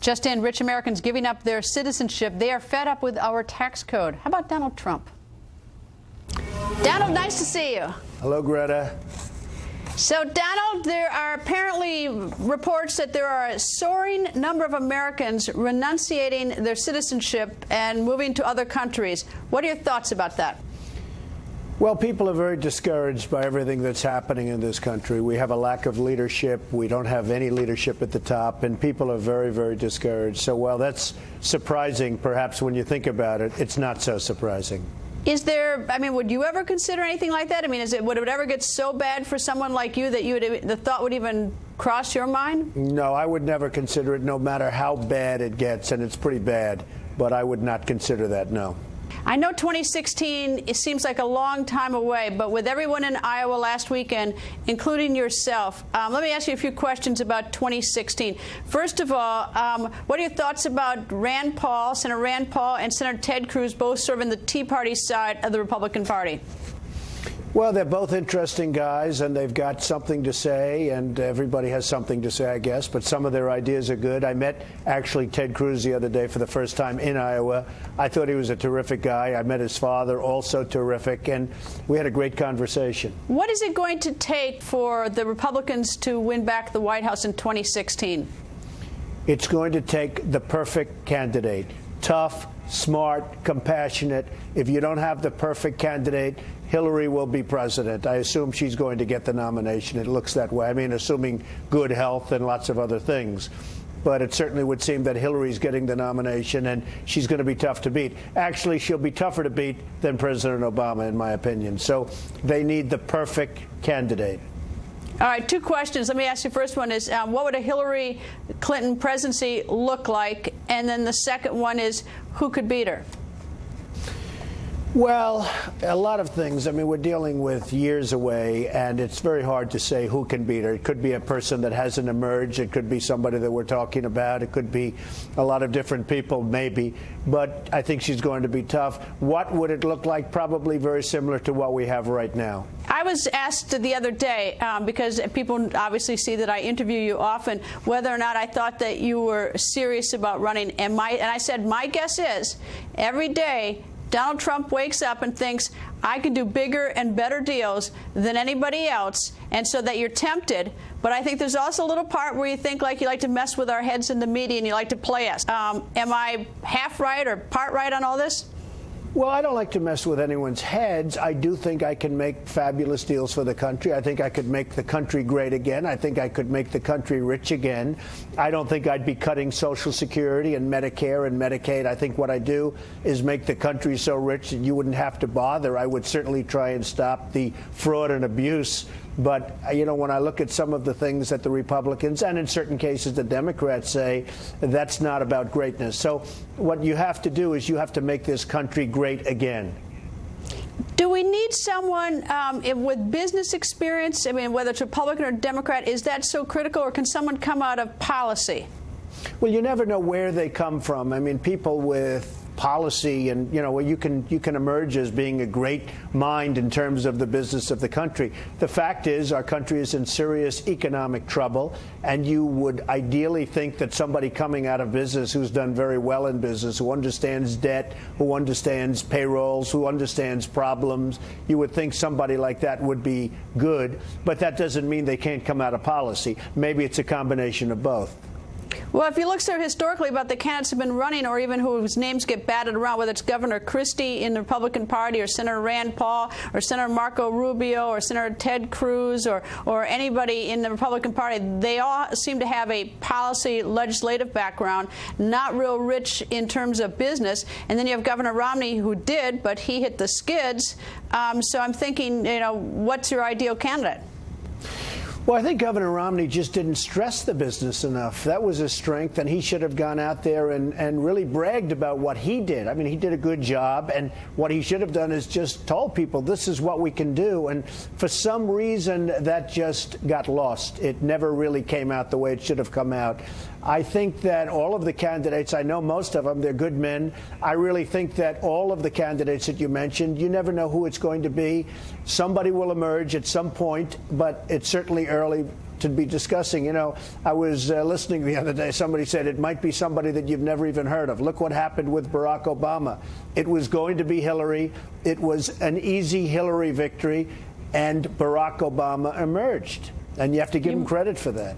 Just in, rich Americans giving up their citizenship. They are fed up with our tax code. How about Donald Trump? Donald, nice to see you. Hello, Greta. So, Donald, there are apparently reports that there are a soaring number of Americans renunciating their citizenship and moving to other countries. What are your thoughts about that? Well, people are very discouraged by everything that's happening in this country. We have a lack of leadership. We don't have any leadership at the top, and people are very, very discouraged. So while that's surprising, perhaps when you think about it, it's not so surprising. Is there, I mean, would you ever consider anything like that? I mean, would it ever get so bad for someone like you that the thought would even cross your mind? No, I would never consider it, no matter how bad it gets, and it's pretty bad, but I would not consider that, no. I know 2016, it seems like a long time away, but with everyone in Iowa last weekend, including yourself, let me ask you a few questions about 2016. First of all, what are your thoughts about Senator Rand Paul, and Senator Ted Cruz both serving the Tea Party side of the Republican Party? Well, they're both interesting guys, and they've got something to say, and everybody has something to say, I guess, but some of their ideas are good. I met, actually, Ted Cruz the other day for the first time in Iowa. I thought he was a terrific guy. I met his father, also terrific, and we had a great conversation. What is it going to take for the Republicans to win back the White House in 2016? It's going to take the perfect candidate. Tough, smart, compassionate. If you don't have the perfect candidate, Hillary will be president. I assume she's going to get the nomination. It looks that way. I mean, assuming good health and lots of other things. But it certainly would seem that Hillary's getting the nomination, and she's going to be tough to beat. Actually, she'll be tougher to beat than President Obama, in my opinion. So they need the perfect candidate. All right, two questions. Let me ask you. First one is, what would a Hillary Clinton presidency look like? And then the second one is, who could beat her? Well, a lot of things. I mean, we're dealing with years away, and it's very hard to say who can beat her. It could be a person that hasn't emerged. It could be somebody that we're talking about. It could be a lot of different people, maybe. But I think she's going to be tough. What would it look like? Probably very similar to what we have right now. I was asked the other day, because people obviously see that I interview you often, whether or not I thought that you were serious about running. And I said, my guess is every day Donald Trump wakes up and thinks, I can do bigger and better deals than anybody else, and so that you're tempted. But I think there's also a little part where you think like you like to mess with our heads in the media and you like to play us. Am I half right or part right on all this? Well, I don't like to mess with anyone's heads. I do think I can make fabulous deals for the country. I think I could make the country great again. I think I could make the country rich again. I don't think I'd be cutting Social Security and Medicare and Medicaid. I think what I do is make the country so rich that you wouldn't have to bother. I would certainly try and stop the fraud and abuse. But, you know, when I look at some of the things that the Republicans and in certain cases the Democrats say, that's not about greatness. So what you have to do is you have to make this country great again. Do we need someone with business experience? I mean, whether it's Republican or Democrat, is that so critical, or can someone come out of policy? Well, you never know where they come from. I mean, people with policy and, you know, you can emerge as being a great mind in terms of the business of the country. The fact is our country is in serious economic trouble, and you would ideally think that somebody coming out of business who's done very well in business, who understands debt, who understands payrolls, who understands problems, you would think somebody like that would be good, but that doesn't mean they can't come out of policy. Maybe it's a combination of both. Well, if you look so historically about the candidates who have been running, or even whose names get batted around, whether it's Governor Christie in the Republican Party, or Senator Rand Paul, or Senator Marco Rubio, or Senator Ted Cruz, or anybody in the Republican Party, they all seem to have a policy legislative background, not real rich in terms of business. And then you have Governor Romney, who did, but he hit the skids. So I'm thinking, you know, what's your ideal candidate? Well, I think Governor Romney just didn't stress the business enough. That was his strength, and he should have gone out there and really bragged about what he did. I mean, he did a good job, and what he should have done is just told people this is what we can do. And for some reason, that just got lost. It never really came out the way it should have come out. I think that all of the candidates, I know most of them, they're good men. I really think that all of the candidates that you mentioned, you never know who it's going to be. Somebody will emerge at some point, but it's certainly early to be discussing. You know, I was listening the other day. Somebody said it might be somebody that you've never even heard of. Look what happened with Barack Obama. It was going to be Hillary. It was an easy Hillary victory, and Barack Obama emerged. And you have to give him credit for that.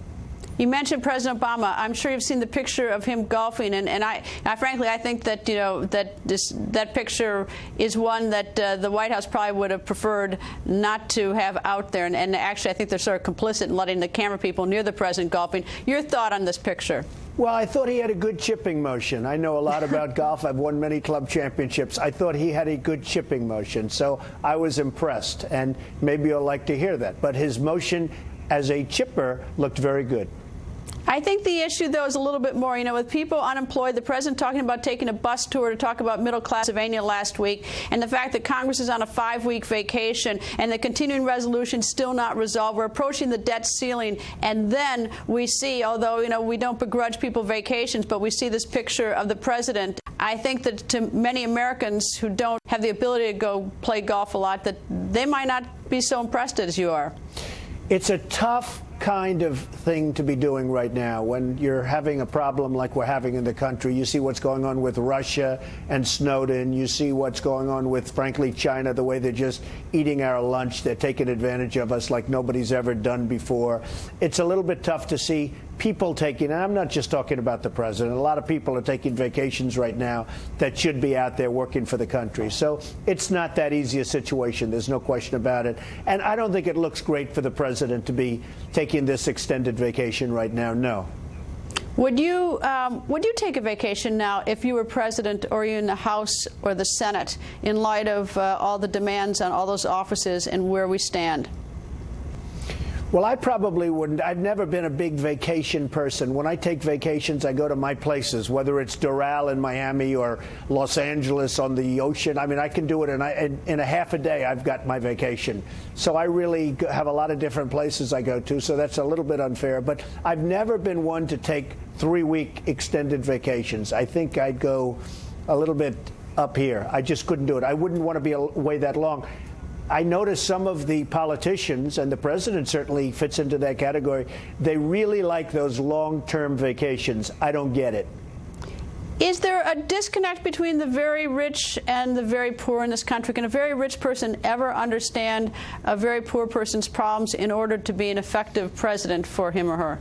You mentioned President Obama. I'm sure you've seen the picture of him golfing, and I frankly, I think that that picture is one that the White House probably would have preferred not to have out there. And actually, I think they're sort of complicit in letting the camera people near the president golfing. Your thought on this picture? Well, I thought he had a good chipping motion. I know a lot about golf. I've won many club championships. I thought he had a good chipping motion, so I was impressed. And maybe you'll like to hear that. But his motion as a chipper looked very good. I think the issue, though, is a little bit more, with people unemployed, the president talking about taking a bus tour to talk about middle-class Pennsylvania last week, and the fact that Congress is on a 5-week vacation and the continuing resolution still not resolved. We're approaching the debt ceiling, and then we see, although, we don't begrudge people vacations, but we see this picture of the president. I think that to many Americans who don't have the ability to go play golf a lot, that they might not be so impressed as you are. It's a tough kind of thing to be doing right now when you're having a problem like we're having in the country. You see what's going on with Russia and Snowden. You see what's going on with, frankly, China, the way they're just eating our lunch. They're taking advantage of us like nobody's ever done before. It's a little bit tough to see people taking, and I'm not just talking about the president, a lot of people are taking vacations right now that should be out there working for the country. So it's not that easy a situation. There's no question about it. And I don't think it looks great for the president to be taking this extended vacation right now. No. Would you take a vacation now if you were president, or you in the House or the Senate, in light of all the demands on all those offices and where we stand? Well, I probably wouldn't. I've never been a big vacation person. When I take vacations, I go to my places, whether it's Doral in Miami or Los Angeles on the ocean. I mean, I can do it in a half a day. I've got my vacation. So I really have a lot of different places I go to, so that's a little bit unfair. But I've never been one to take 3-week extended vacations. I think I'd go a little bit up here. I just couldn't do it. I wouldn't want to be away that long. I notice some of the politicians, and the president certainly fits into that category, they really like those long-term vacations. I don't get it. Is there a disconnect between the very rich and the very poor in this country? Can a very rich person ever understand a very poor person's problems in order to be an effective president for him or her?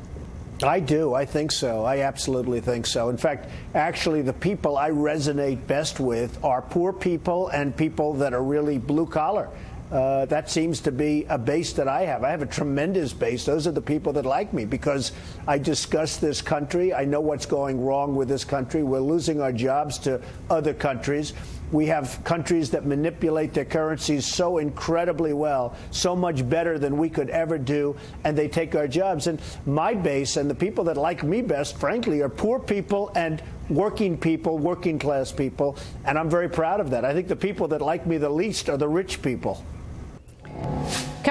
I do. I think so. I absolutely think so. In fact, actually, the people I resonate best with are poor people and people that are really blue-collar. That seems to be a base that I have. I have a tremendous base. Those are the people that like me because I discuss this country. I know what's going wrong with this country. We're losing our jobs to other countries. We have countries that manipulate their currencies so incredibly well, so much better than we could ever do, and they take our jobs. And my base and the people that like me best, frankly, are poor people and working people, working class people, and I'm very proud of that. I think the people that like me the least are the rich people.